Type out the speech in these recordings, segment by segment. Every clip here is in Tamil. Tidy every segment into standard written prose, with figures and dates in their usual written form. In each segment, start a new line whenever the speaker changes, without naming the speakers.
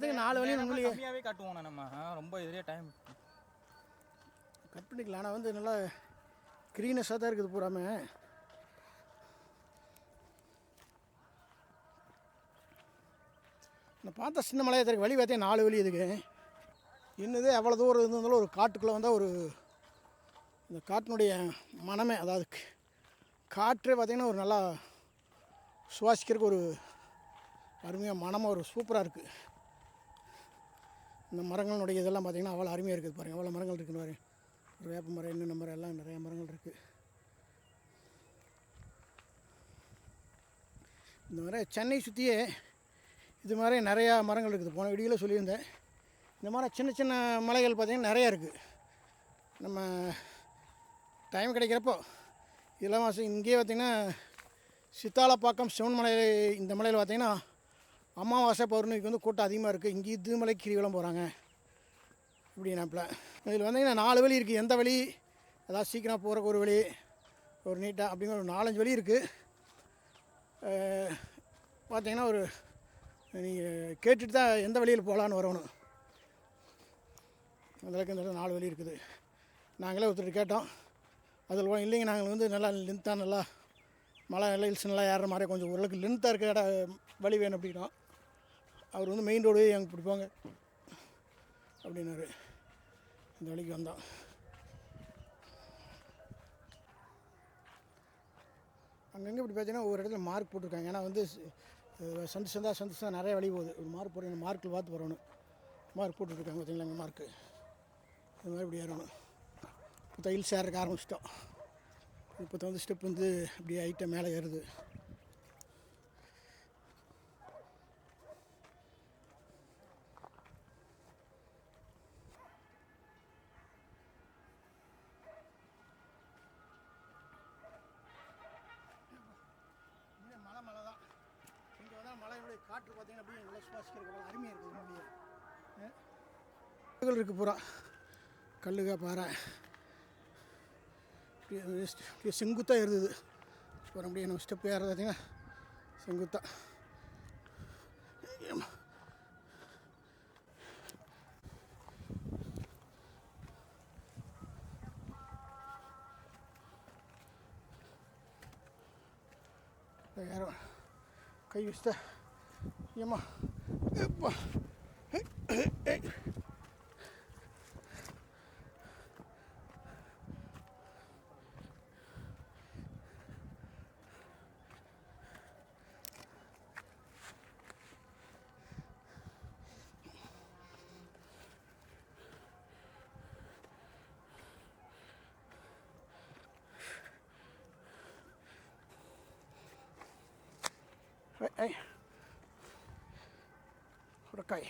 4 வழி உண்மையிலேயே
கம்மியாகவே காட்டுவோம் நம்ம ரொம்ப இதுலேயே டைம்
கட் பண்ணிக்கலாம். ஆனால் வந்து நல்லா க்ரீனஸாக தான் இருக்குது பூராமே. நான் பார்த்தா சின்ன மலையாக தெரியும். வழி பார்த்தேன் 4 வழி இதுக்கு. என்னது எவ்வளோ தூரம் இருந்தாலும் ஒரு காட்டுக்குள்ளே வந்தால் ஒரு இந்த காட்டினுடைய மனமே, அதாவது காற்றே பார்த்திங்கன்னா ஒரு நல்லா சுவாசிக்கிறதுக்கு ஒரு அருமையாக மனமாக ஒரு சூப்பராக இருக்குது. இந்த மரங்களுடைய இதெல்லாம் பார்த்திங்கன்னா அவ்வளோ அருமையாக இருக்குது. பாருங்கள் எவ்வளோ மரங்கள் இருக்குன்னு பாருங்கள். ஒரு வேப்ப மரம், என்னென்ன மரம், எல்லாம் நிறைய மரங்கள் இருக்குது. இந்த மாதிரி சென்னை சுற்றியே இது மாதிரி நிறையா மரங்கள் இருக்குது. போன வீடியோவில் சொல்லியிருந்தேன். இந்த மாதிரி சின்ன சின்ன மலைகள் பார்த்திங்கன்னா நிறையா இருக்குது. நம்ம டைம் கிடைக்கிறப்போ இதெல்லாம் இங்கேயே பார்த்திங்கன்னா சித்தாலப்பாக்கம் சிவன்மலை, இந்த மலையில் பார்த்திங்கன்னா அமாவாசை பௌர்ணமிக்கு வந்து கூட்டம் அதிகமாக இருக்குது. இங்கே இது மலைக்கு கிரிவலம் போகிறாங்க இப்படின்னாப்பில். இதில் வந்தீங்கன்னா 4 வழி இருக்குது. எந்த வழி அதாவது சீக்கிரம் போகிறக்கு ஒரு வழி, ஒரு நீட்டாக அப்படிங்கிற ஒரு 4-5 வழி இருக்குது. பார்த்திங்கன்னா ஒரு நீங்கள் கேட்டுட்டு தான் எந்த வழியில் போகலான்னு வரணும். அதில் இந்த 4 வழி இருக்குது. நாங்களே ஒருத்தர் கேட்டோம். அதில் இல்லைங்க, நாங்கள் வந்து நல்லா லென்த்தாக நல்லா மலை ஹில்ஸ் நல்லா ஏறுற மாதிரி கொஞ்சம் ஓரளவுக்கு லென்த்தாக இருக்க வழி வேணும் அப்படின்னா அவர் வந்து மெயின் ரோடு எங்கே பிடிப்பாங்க அப்படின்னாரு. இந்த வழிக்கு வந்தோம். அங்கங்கே இப்படி பார்த்தீங்கன்னா ஒவ்வொரு இடத்துல மார்க் போட்டிருக்காங்க. ஏன்னா வந்து சந்து சந்தா நிறைய வழி போகுது. ஒரு மார்க் போடுற மார்க்கில் பார்த்து வரணும். மார்க் போட்டுட்ருக்காங்க பார்த்தீங்களா, அங்கே மார்க்கு. இது மாதிரி இப்படி ஏறணும். இப்போ ஹில்ஸ் ஏறக்க ஆரம்பிச்சிட்டோம். இப்போ வந்து ஸ்டெப் வந்து இப்படி ஹைட்டாக மேலே ஏறுது. மலை தான் இங்கே வந்தால் மலையுடைய காற்று பார்த்தீங்கன்னா அப்படியே நல்லா சுவாசிக்கிறதுக்கு அருமையாக இருக்குது. கல்லுகள் இருக்குது பூரா, கல்லுக பாறை செங்குத்தாக இருந்தது. அப்புறம் அப்படியே நம்ம ஸ்டெப் ஏறது பார்த்தீங்கன்னா செங்குத்தாக. யாரும் கை வச்சுட்டா ஏம்மா எப்பா உடக்காய்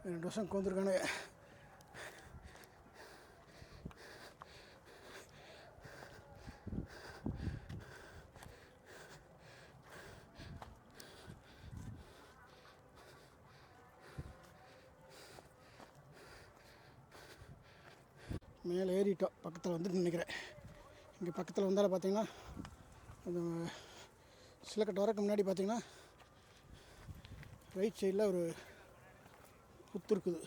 2 வருஷம் கோந்துருக்கானுங்க. மேலே ஏறிட்டோம். பக்கத்தில் வந்துட்டு நினைக்கிறேன். இங்கே பக்கத்தில் வந்தாலும் பார்த்தீங்கன்னா அந்த சிலக்கட்டு வரக்கு முன்னாடி பார்த்திங்கன்னா ரைட் சைடில் ஒரு புத்து இருக்குது.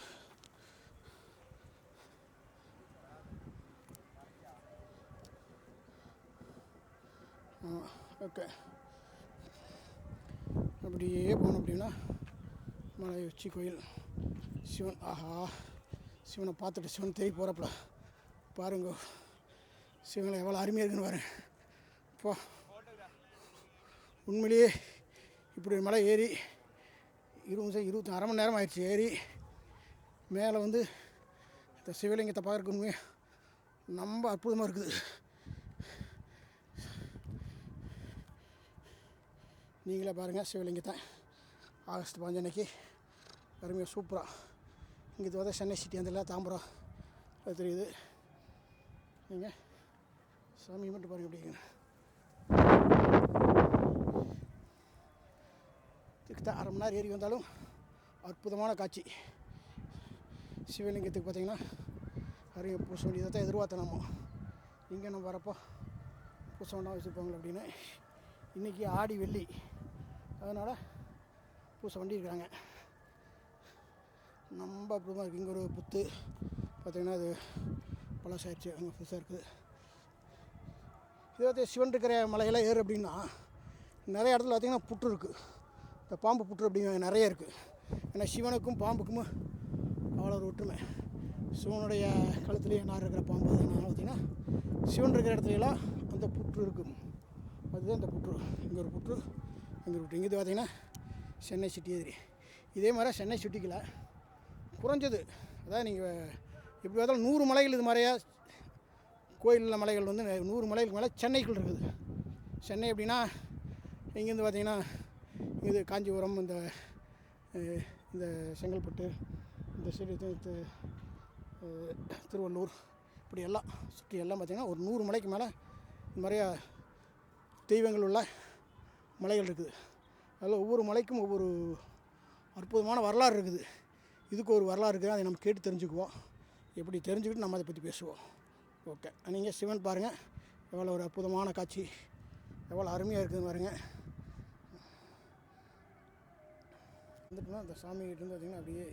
ஓகே, அப்படியே போனோம் அப்படின்னா மலை உச்சி கோயில் சிவன். ஆஹா, சிவனை பார்த்துட்டு சிவன் தேடி போகிறப்பல பாருங்க சிவனை எவ்வளோ அருமையாக இருக்குன்னு பாருங்க. இப்போ உண்மையிலேயே இப்படி ஒரு மலை ஏறி 20-26 மணி நேரம் ஆயிடுச்சு. ஏறி மேலே வந்து இந்த சிவலிங்கத்தை பார்க்குறதுக்கு உண்மையாக ரொம்ப அற்புதமாக இருக்குது. நீங்களே பாருங்கள் சிவலிங்கத்தை. ஆகஸ்ட் 15 அன்னைக்கு அருமையாக சூப்பராக. இங்கே இது வந்து சென்னை சிட்டி அந்த தாம்பரம் அது தெரியுது. நீங்கள் சாமி மட்டும் பாருங்கள் அப்படிங்க. கிட்டத்தட்ட 1/2 மணி நேரம் ஏறி வந்தாலும் அற்புதமான காட்சி. சிவலிங்கத்துக்கு பார்த்திங்கன்னா நிறைய பூச வேண்டியதை தான் எதிர்பார்த்தோம். நம்ம இங்கே நம்ம வரப்போ பூச வேண்டாம் வச்சுருப்பாங்களே அப்படின்னு. இன்றைக்கி ஆடி வெள்ளி, அதனால் பூசை பண்ணியிருக்காங்க. ரொம்ப அற்புதமாக இருக்குது. இங்கே ஒரு புத்து பார்த்திங்கன்னா அது பழசாயிடுச்சு, அங்கே புதுசாக இருக்குது. இதே சிவன் இருக்கிற மலையெல்லாம் ஏறு அப்படின்னா நிறைய இடத்துல பார்த்திங்கன்னா புற்று இருக்குது. இந்த பாம்பு புற்று அப்படிங்கிற நிறைய இருக்குது. ஏன்னா சிவனுக்கும் பாம்புக்கும் அவ்வளோ ஒரு ஒற்றுமை. சிவனுடைய கழுத்துலேயே நார் இருக்கிற பாம்பு அதனால பார்த்திங்கன்னா சிவன் இருக்கிற இடத்துலலாம் அந்த புற்று இருக்கும். அதுதான் இந்த புற்று. இங்கே ஒரு புற்று, இங்கே ஒரு புற்று. இங்கே பார்த்திங்கன்னா சென்னை சிட்டி எதிரி. இதே மாதிரி சென்னை சிட்டிக்குள்ள குறைஞ்சது அதாவது நீங்கள் எப்படி பார்த்தாலும் 100 மலைகள் இது மாதிரியா கோயிலில் மலைகள் வந்து 100 மலைகளுக்கு மேலே சென்னைக்குள் இருக்குது. சென்னை அப்படின்னா இங்கேருந்து பார்த்திங்கன்னா இது காஞ்சிபுரம், இந்த செங்கல்பட்டு, இந்த சைடு திருவள்ளூர், இப்படி எல்லாம் சுற்றி எல்லாம் பார்த்திங்கன்னா ஒரு 100 மலைக்கு மேலே இது மாதிரியா தெய்வங்கள் உள்ள மலைகள் இருக்குது. அதில் ஒவ்வொரு மலைக்கும் ஒவ்வொரு அற்புதமான வரலாறு இருக்குது. இதுக்கு ஒரு வரலாறு இருக்குது. அதை நம்ம கேட்டு தெரிஞ்சுக்குவோம். எப்படி தெரிஞ்சுக்கிட்டு நம்ம அதை பற்றி பேசுவோம். ஓகே, நீங்கள் சிவன் பாருங்கள், எவ்வளோ ஒரு அற்புதமான காட்சி, எவ்வளோ அருமையாக இருக்குதுன்னு பாருங்கள். வந்துட்டுனா அந்த சாமிகிட்டேருந்து பார்த்திங்கன்னா அப்படியே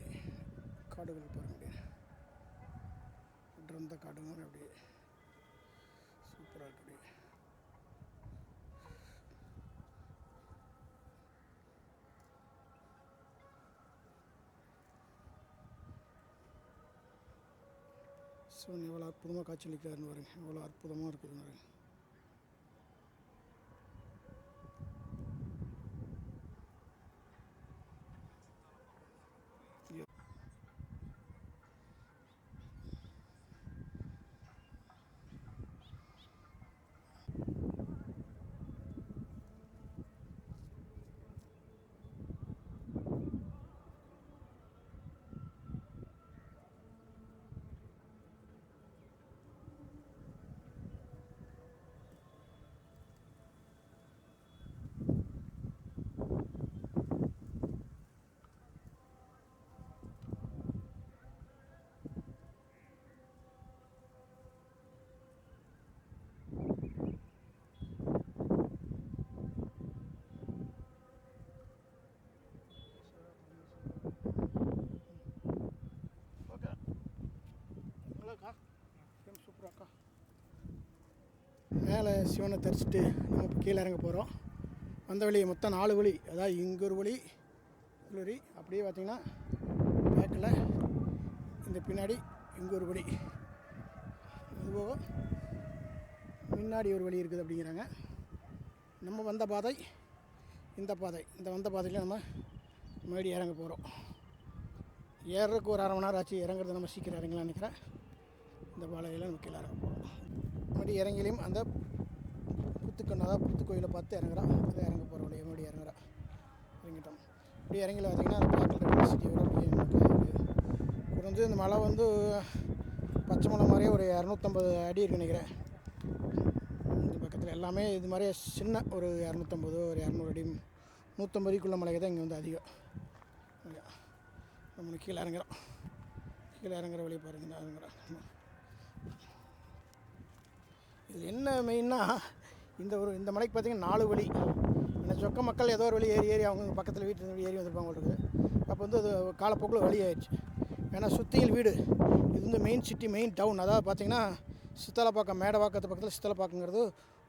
காடுகள் பாருங்கள், அப்படியே அடர்ந்த காடு மாதிரி அப்படியே சூப்பராக இருக்குது. சிவன் எவ்வளோ அற்புதமாக காட்சியளிக்கிறாருன்னு பாருங்க, எவ்வளோ அற்புதமாக இருக்குதுன்னு பாருங்க. சூப்பராக்கா. மேலே சிவனை தரிசிட்டு நம்ம இப்போ கீழே இறங்க போகிறோம். வந்த வழி மொத்தம் 4 வழி. அதாவது இங்கே ஒரு வழி, வழி அப்படியே பார்த்திங்கன்னா பேக்கில் இந்த பின்னாடி இங்கே ஒரு வழி, அதுபோக முன்னாடி ஒரு வழி இருக்குது அப்படிங்கிறாங்க. நம்ம வந்த பாதை இந்த பாதை. இந்த வந்த பாதையில் நம்ம மறுபடியும் இறங்க போகிறோம். ஏறுறதுக்கு ஒரு 1/2 மணி நேரம் ஆச்சு. இறங்குறது நம்ம சீக்கிரம் இறங்கலாம்னு நினைக்கிறேன். இந்த பாலையில் நம்ம கீழே இறங்க போகிறோம். மறுபடியும் இறங்கிலையும் அந்த புத்துக்கண்ணு, அதாவது புத்து கோயிலை பார்த்து இறங்குறோம். அதை இறங்க போகிற வழியை மறுபடியும் இறங்கிட்டோம். இப்படி இறங்கில பார்த்திங்கன்னா அந்த பார்க்கல் சிட்டியோட குறைஞ்சு இந்த மலை வந்து பச்சை மலை மாதிரியே ஒரு 250 அடி இருக்குன்னு நினைக்கிறேன். இந்த பக்கத்தில் எல்லாமே இது மாதிரியே சின்ன ஒரு 250 ஒரு 200 அடி 150 அடிக்குள்ள மலை தான் இங்கே வந்து அதிகம். நம்ம கீழே இறங்குறோம். கீழே இறங்குற வழி பாருங்கள், இறங்குறோம். இது என்ன மெயின்னா இந்த மலைக்கு பார்த்திங்கன்னா 4 வழி. ஏன்னா சொக்க மக்கள் ஏதோ ஒரு வழி ஏறி அவங்க பக்கத்தில் வீட்டு ஏறி வந்திருப்பாங்க உங்களுக்கு. அப்போ வந்து அது காலப்போக்கில் வழி ஆயிடுச்சு. ஏன்னா சுற்றியில் வீடு. இது வந்து மெயின் சிட்டி, மெயின் டவுன். அதாவது பார்த்திங்கன்னா சித்தலப்பாக்கம், மேடவாக்கத்து பக்கத்தில் சித்தலப்பாக்கங்கிறது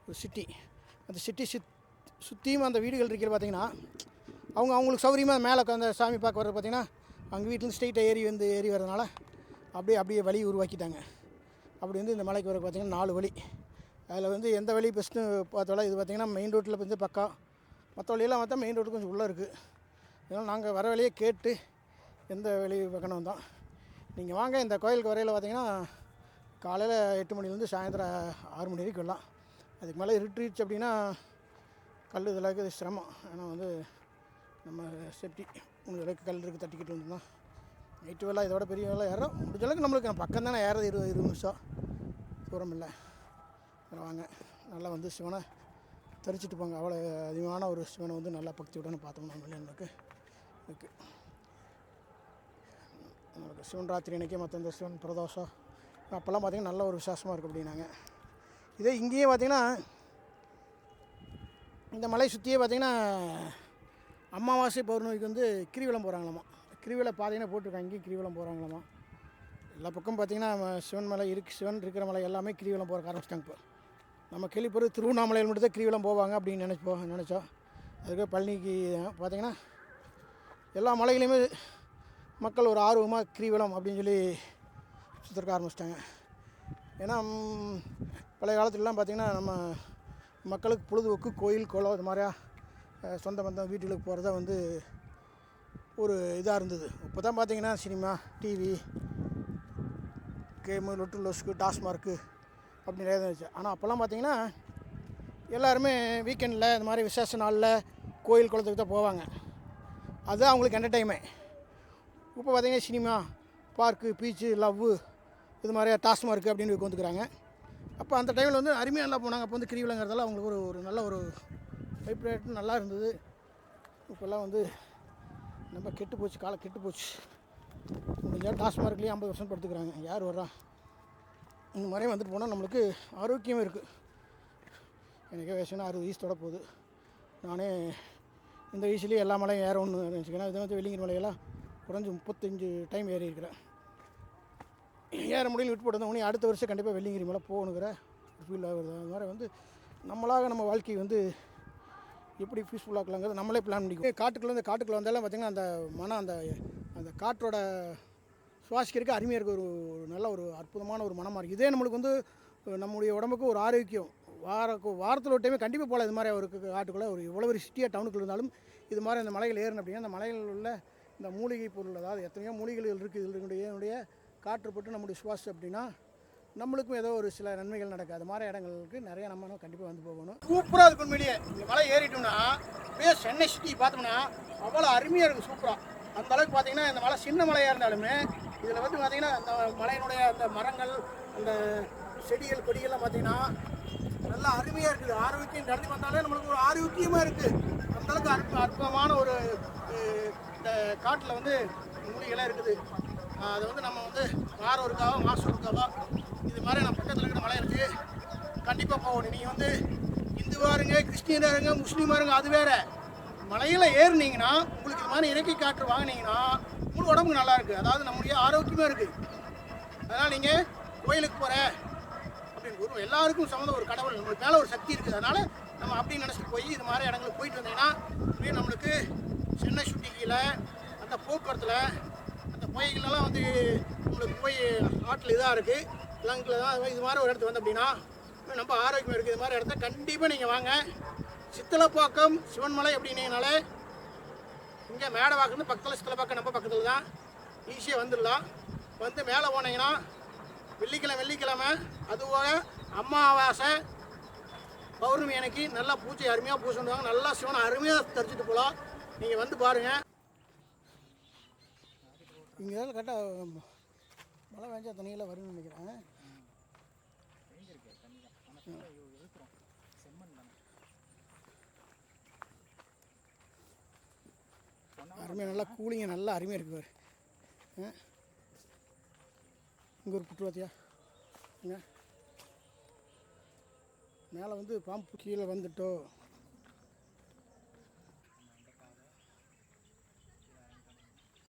ஒரு சிட்டி. அந்த சிட்டி சுற்றியும் அந்த வீடுகள் இருக்கிற பார்த்திங்கன்னா அவங்களுக்கு சௌகரியமாக மேலே அந்த சாமி பார்க்க வர்றது பார்த்திங்கன்னா அவங்க வீட்டிலேருந்து ஸ்ட்ரெயிட்டாக ஏறி வர்றதுனால அப்படியே வழி உருவாக்கிட்டாங்க. அப்படி வந்து இந்த மலைக்கு வர பார்த்திங்கன்னா 4 வழி. அதில் வந்து எந்த வழி பெஸ்ட்டு பார்த்தாலும் இது பார்த்திங்கன்னா மெயின் ரோட்டில் வந்து பக்கா. மற்ற வழியெல்லாம் பார்த்தா மெயின் ரோடு கொஞ்சம் உள்ளே இருக்குது. அதனால் நாங்கள் வர வழியே கேட்டு எந்த வழி பக்கணும் தான். நீங்கள் வாங்க, இந்த கோயிலுக்கு வரையில் பார்த்திங்கன்னா காலையில் 8 மணிலேருந்து சாயந்தரம் 6 மணி வரைக்கும் வரலாம். அதுக்கு மேலே இருட்டுருச்சு அப்படின்னா கல் இதெல்லாம் இருக்குது, சிரமம். ஏன்னா வந்து நம்ம சேஃப்டி முடிஞ்ச அளவுக்கு கல் இருக்குது, தட்டிக்கிட்டு வந்தோம்னா நைட்டு வேலை இதோட பெரிய வேலை ஏறுறோம். முடிஞ்ச அளவுக்கு நம்மளுக்கு பக்கம் தானே ஏறது, 20 நிமிஷம் தூரம் இல்லை. அதில் வாங்க, நல்லா வந்து சிவனை தரிச்சிட்டு போங்க. அவ்வளோ அதிகமான ஒரு சிவனை வந்து நல்லா பக்தியுடன் பார்த்தோம்னா நம்மளுக்கு இருக்குது. நம்மளுக்கு சிவன் ராத்திரி அன்றைக்கி மற்ற இந்த சிவன் பிரதோஷம் அப்போல்லாம் பார்த்திங்கன்னா நல்ல ஒரு விசேஷமாக இருக்குது அப்படின்னாங்க. இதே இங்கேயே பார்த்திங்கன்னா இந்த மலை சுற்றியே பார்த்திங்கன்னா அமாவாசை பௌர்ணமிக்கு வந்து கிரிவலம் போகிறாங்களாமா. கிரிவல பாதையினா போட்டிருக்காங்க, இங்கேயும் கிரிவலம் போகிறாங்களாமா. எல்லா பக்கம் பார்த்திங்கன்னா சிவன் மலை சிவன் இருக்கிற மலை எல்லாமே கிரிவலம் போகிற ஆரம்பிச்சிட்டாங்க. இப்போ நம்ம கேள்விப்படுறது திருவண்ணாமலையில் மட்டும்தான் கிரிவலம் போவாங்க அப்படின்னு நினச்சோம். அதுக்கு பழனிக்கு பார்த்திங்கன்னா எல்லா மலைகளையுமே மக்கள் ஒரு ஆர்வமாக கிரிவலம் அப்படின்னு சொல்லி சுற்றுக்க ஆரம்பிச்சிட்டாங்க. ஏன்னா பழைய காலத்துலலாம் பார்த்திங்கன்னா நம்ம மக்களுக்கு பொழுதுபோக்கு கோயில் குளம் இது மாதிரியா சொந்த பந்தம் வீட்டுகளுக்கு போகிறதா வந்து ஒரு இதாக இருந்தது. இப்போ தான் பார்த்திங்கன்னா சினிமா, டிவி, கேமு, லொட்டு லொஸ்க்கு, டாஸ்மார்க்கு அப்படி நிறைய இருந்துச்சு. ஆனால் அப்போல்லாம் பார்த்திங்கன்னா எல்லாருமே வீக்கெண்டில் இந்த மாதிரி விசேஷ நாளில் கோயில் குளத்துக்கு தான் போவாங்க. அதுதான் அவங்களுக்கு என்டர்டைன்மெண்ட். இப்போ பார்த்திங்கன்னா சினிமா, பார்க்கு, பீச்சு, லவ்வு இது மாதிரியா டாஸ்மார்க்கு அப்படின்னு வந்துக்கிறாங்க. அப்போ அந்த டைமில் வந்து அருமையாக நல்லா போனாங்க. அப்போ வந்து கிரிவலங்கிறதால அவங்களுக்கு ஒரு நல்ல ஒரு வைப்ரேட் நல்லா இருந்தது. இப்போல்லாம் வந்து நம்ம கெட்டு போச்சு, காலம் கெட்டு போச்சு. முடிஞ்சால் டாஸ்மார்க்லேயே 50% படுத்துக்கிறாங்க. யார் வர்றா? இந்த மாதிரி வந்துட்டு போனால் நம்மளுக்கு ஆரோக்கியமே இருக்குது. எனக்கே வயசுனா 60 வயசு தொட போகுது. நானே இந்த வயசுலேயே எல்லா மலையும் ஏறணும்னு நினச்சிக்கிறேன். இது வந்து வெள்ளிங்கிரி மலையெல்லாம் குறைஞ்சி 35 டைம் ஏறி இருக்கிறேன். ஏற முடியல விட்டு போட்டு உடனே அடுத்த வருஷம் கண்டிப்பாக வெள்ளிங்கிரி மலை போகணுங்கிற ஃபீல் ஆகுது. அது மாதிரி வந்து நம்மளாக நம்ம வாழ்க்கையை வந்து எப்படி பீஸ்ஃபுல்லாக்கலாங்கிறது நம்மளே பிளான் பண்ணிக்குவோம். காட்டுக்குள்ளே வந்தாலும் பார்த்திங்கன்னா அந்த மனம் அந்த காற்றோட சுவாசிக்கிறதுக்கு அருமையாக இருக்குது. ஒரு நல்ல ஒரு அற்புதமான ஒரு மனமாக இருக்குது. இதே நம்மளுக்கு வந்து நம்முடைய உடம்புக்கு ஒரு ஆரோக்கியம். வாரத்தில் ஒரு டைமே கண்டிப்பாக போகலாம். இது மாதிரி ஒரு காட்டுக்குள்ளே ஒரு எவ்வளோ ஒரு சிட்டியாக டவுனுக்குள்ள இருந்தாலும் இது மாதிரி அந்த மலைகள் ஏறணும் அப்படின்னா அந்த மலைகளில் உள்ள இந்த மூலிகை பொருள், அதாவது எத்தனையோ மூலிகைகள் இருக்குது. இதனுடைய காற்றுப்பட்டு நம்முடைய சுவாசம் அப்படின்னா நம்மளுக்கும் ஏதோ ஒரு சில நன்மைகள் நடக்கும். அது மாதிரி இடங்களுக்கு நிறையா நம்ம கண்டிப்பாக வந்து போகணும். சூப்பராக இருக்கும். மீடியே இந்த மலை ஏறிட்டோம்னா அப்படியே சென்னை சிட்டி பார்த்தோம்னா அவ்வளோ அருமையாக இருக்கும். சூப்பராக அந்த அளவுக்கு பார்த்திங்கன்னா இந்த மலை சின்ன மலையாக இருந்தாலுமே இதில் வந்து பார்த்திங்கன்னா அந்த மலையினுடைய அந்த மரங்கள், அந்த செடிகள், கொடிகள்லாம் பார்த்திங்கன்னா நல்லா அருமையாக இருக்குது. ஆரோக்கியம் நடந்து வந்தாலே நம்மளுக்கு ஒரு ஆரோக்கியமாக இருக்குது. அந்தளவுக்கு அற்புதமான ஒரு இந்த காட்டில் வந்து மூலிகைலாம் இருக்குது. அதை வந்து நம்ம வந்து வாரம் ஒருக்காவோ மாதம் ஒருக்காவோ இது மாதிரி நம்ம பக்கத்தில் இருக்கிற மலை இருக்குது, கண்டிப்பாக போகணும். நீங்கள் வந்து இந்துவாக இருங்க, கிறிஸ்டியனாக இருங்க, முஸ்லீமாக இருங்க, அது வேறு. மலையில் ஏறினீங்கன்னா உங்களுக்கு இது மாதிரி இயற்கை காற்று வாங்கினீங்கன்னா உங்களுக்கு உடம்புக்கு நல்லா இருக்குது. அதாவது நம்முடைய ஆரோக்கியமாக இருக்குது. அதனால் நீங்கள் கோயிலுக்கு போகிறேன் அப்படின்னு எல்லாருக்கும் சம்மந்தம் ஒரு கடவுள் நம்மளுக்கு மேலே ஒரு சக்தி இருக்குது. அதனால் நம்ம அப்படின்னு நினச்சிட்டு போய் இது மாதிரி இடங்களுக்கு போயிட்டு வந்தீங்கன்னா இப்படியே நம்மளுக்கு சென்னை சுட்டி கீழே அந்த போக்குவரத்தில் அந்த பொய்களெல்லாம் வந்து நம்மளுக்கு போய் ஆட்டில் இதாக இருக்குது, லங்கில் தான். இது மாதிரி ஒரு இடத்துக்கு வந்து அப்படின்னா நம்ம ஆரோக்கியமாக இருக்குது. இது மாதிரி இடத்த கண்டிப்பாக நீங்கள் வாங்க. சித்தலப்பாக்கம் சிவன்மலை அப்படின்னீங்கனாலே இங்கே மேடவாக்கம் பக்கத்தில், சித்தலப்பாக்கம் நம்ம பக்கத்தில் தான், ஈஸியாக வந்துடலாம். வந்து மேலே போனீங்கன்னா வெள்ளிக்கிழமை அதுபோக அமாவாசை பௌர்ணமி அன்னைக்கு நல்லா பூஜை அருமையாக பூஜை பண்ணுவாங்க. நல்லா சிவனை அருமையாக தரிச்சிட்டு போகலாம். நீங்கள் வந்து பாருங்கள். இங்கே தான் கரெக்டாக மழை வேஞ்சா தண்ணியெல்லாம் வரும்னு நினைக்கிறேன். அருமையாக நல்லா கூலிங்க நல்லா அருமையாக இருக்குது பாரு. இங்கே ஒரு புட்டு பார்த்தியா? இங்கே மேலே வந்து பாம்பு கீழே வந்துட்டோம்.